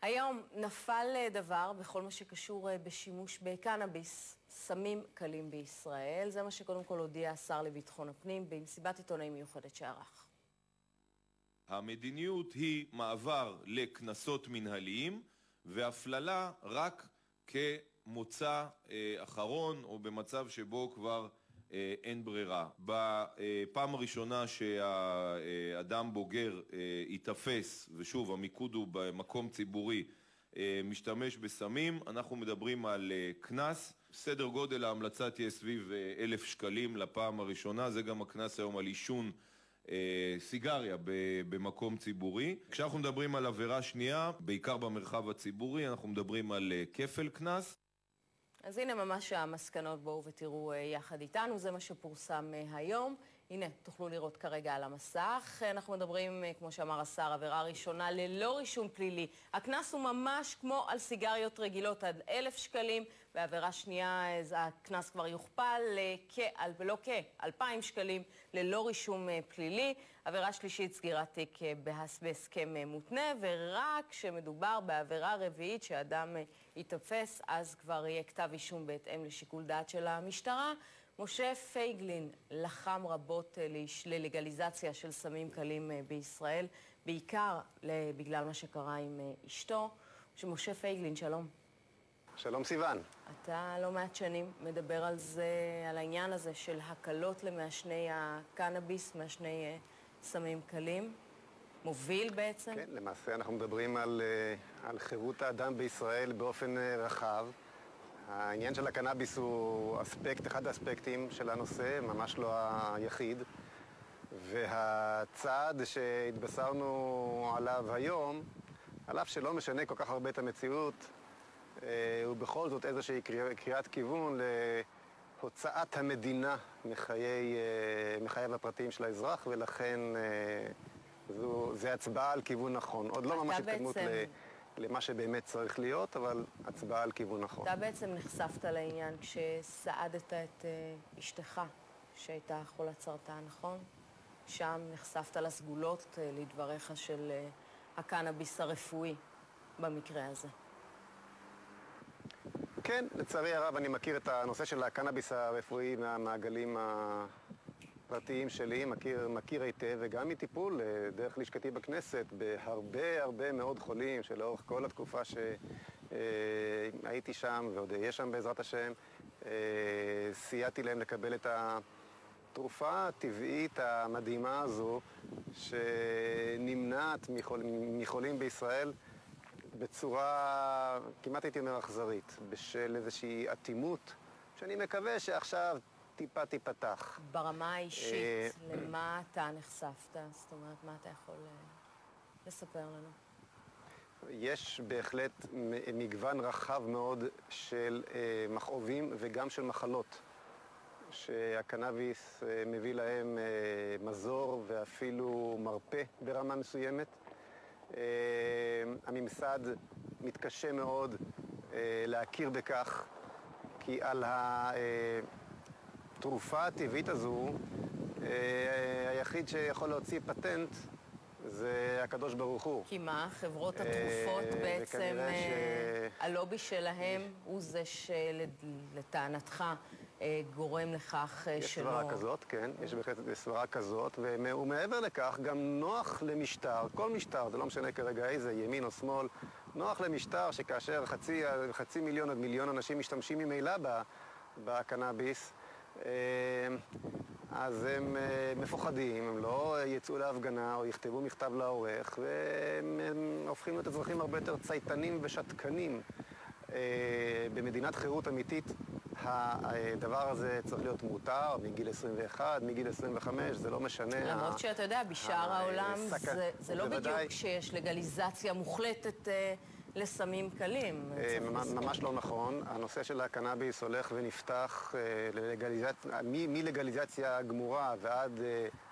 היום נפל דבר בכל מה שקשור בשימוש בקנאביס, סמים קלים בישראל. זה מה שקודם כל הודיע השר לביטחון הפנים במסיבת עיתונאים מיוחדת שערך. המדיניות היא מעבר לקנסות מנהליים והפללה רק כמוצא אחרון או במצב שבו כבר אין ברירה. בפעם הראשונה שהאדם בוגר יתפס, ושוב המיקוד הוא במקום ציבורי, משתמש בסמים, אנחנו מדברים על קנס. סדר גודל ההמלצה תהיה סביב 1,000 שקלים לפעם הראשונה, זה גם הקנס היום על עישון סיגריה במקום ציבורי. כשאנחנו מדברים על עבירה שנייה, בעיקר במרחב הציבורי, אנחנו מדברים על כפל קנס. אז הנה ממש המסקנות, בואו ותראו יחד איתנו, זה מה שפורסם היום. הנה, תוכלו לראות כרגע על המסך. אנחנו מדברים, כמו שאמר השר, עבירה ראשונה ללא רישום פלילי. הקנס הוא ממש כמו על סיגריות רגילות עד 1,000 שקלים, ועבירה שנייה, הקנס כבר יוכפל ולא כ-2,000 שקלים ללא רישום פלילי. עבירה שלישית, סגירת תיק בהסכם מותנה, ורק כשמדובר בעבירה רביעית שאדם יתפס, אז כבר יהיה כתב אישום בהתאם לשיקול דעת של המשטרה. משה פייגלין לחם רבות ללגליזציה של סמים קלים בישראל, בעיקר בגלל מה שקרה עם אשתו. משה פייגלין, שלום. שלום סיוון. אתה לא מעט שנים מדבר על זה, על העניין הזה של הקלות למעשני הקנאביס, מעשני סמים קלים. מוביל בעצם? כן, למעשה אנחנו מדברים על חירות האדם בישראל באופן רחב. העניין של הקנאביס הוא אחד האספקטים של הנושא, ממש לא היחיד. והצעד שהתבשרנו עליו היום, על אף שלא משנה כל כך הרבה את המציאות, הוא בכל זאת איזושהי קריאת כיוון להוצאת המדינה מחייו הפרטיים של האזרח, ולכן זה הצבעה על כיוון נכון. עוד לא ממש התקדמות למה שבאמת צריך להיות, אבל הצבעה על כיוון נכון. אתה בעצם נחשפת לעניין כשסעדת את אשתך, שהייתה חולת סרטן, נכון? שם נחשפת לסגולות, לדבריך, של הקנאביס הרפואי במקרה הזה. כן, לצערי הרב אני מכיר את הנושא של הקנאביס הרפואי מהמעגלים הפרטיים שלי, מכיר היטב, וגם מטיפול דרך לשכתי בכנסת בהרבה מאוד חולים שלאורך כל התקופה שהייתי שם ועוד אהיה שם בעזרת השם, סייעתי להם לקבל את התרופה הטבעית המדהימה הזו שנמנעת מחולים בישראל בצורה כמעט הייתי אומר אכזרית, בשל איזושהי אטימות שאני מקווה שעכשיו טיפה תיפתח. ברמה האישית, למה אתה נחשפת? זאת אומרת, מה אתה יכול לספר לנו? יש בהחלט מגוון רחב מאוד של מכאובים וגם של מחלות, שהקנאביס מביא להם מזור ואפילו מרפא ברמה מסוימת. הממסד מתקשה מאוד להכיר בכך, כי על התרופה הטבעית הזו, היחיד שיכול להוציא פטנט זה הקדוש ברוך הוא. כי מה? חברות התרופות בעצם, הלובי שלהם הוא זה שלטענתך גורם לכך שלא... יש סברה כזאת, כן, יש בהחלט סברה כזאת, ומעבר לכך גם נוח למשטר, כל משטר, זה לא משנה כרגע איזה, ימין או שמאל, נוח למשטר שכאשר חצי מיליון עד מיליון אנשים משתמשים ממילא בקנאביס, אז הם מפוחדים, הם לא יצאו להפגנה או יכתבו מכתב לעורך, והם הופכים להיות אזרחים הרבה יותר צייתנים ושתקנים. במדינת חירות אמיתית הדבר הזה צריך להיות מותר מגיל 21, מגיל 25, זה לא משנה. למרות שאתה יודע, בשאר העולם זה לא בדיוק שיש לגליזציה מוחלטת לסמים קלים. ממש לא נכון. הנושא של הקנאביס הולך ונפתח מלגליזציה גמורה ועד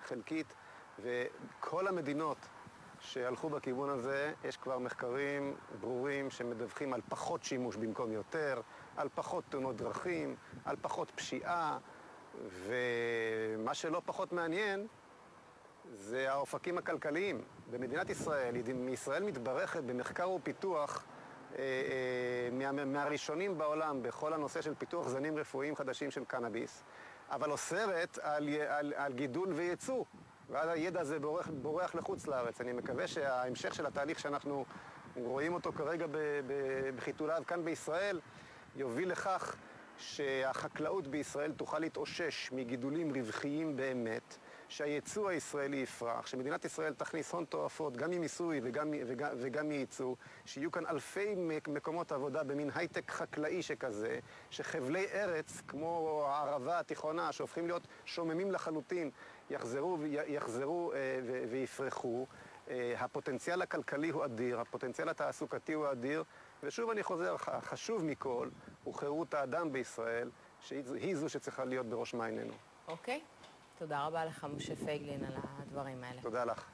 חלקית, וכל המדינות שהלכו בכיוון הזה, יש כבר מחקרים ברורים שמדווחים על פחות שימוש במקום יותר, על פחות תאונות דרכים, על פחות פשיעה, ומה שלא פחות מעניין זה האופקים הכלכליים. במדינת ישראל, ישראל מתברכת במחקר ופיתוח מהראשונים בעולם בכל הנושא של פיתוח זנים רפואיים חדשים של קנאביס, אבל אוסרת על גידול וייצוא, ואז הידע הזה בורח לחוץ לארץ. אני מקווה שההמשך של התהליך שאנחנו רואים אותו כרגע בחיתוליו כאן בישראל, יוביל לכך שהחקלאות בישראל תוכל להתאושש מגידולים רווחיים באמת, שהייצוא הישראלי יפרח, שמדינת ישראל תכניס הון תועפות גם ממיסוי וגם מייצוא, שיהיו כאן אלפי מקומות עבודה במין הייטק חקלאי שכזה, שחבלי ארץ כמו הערבה התיכונה שהופכים להיות שוממים לחלוטין יחזרו ויפרחו. הפוטנציאל הכלכלי הוא אדיר, הפוטנציאל התעסוקתי הוא אדיר, ושוב אני חוזר, החשוב מכל הוא חירות האדם בישראל, שהיא זו שצריכה להיות בראש מעיינינו. אוקיי. תודה רבה לך, משה פייגלין, על הדברים האלה. תודה לך.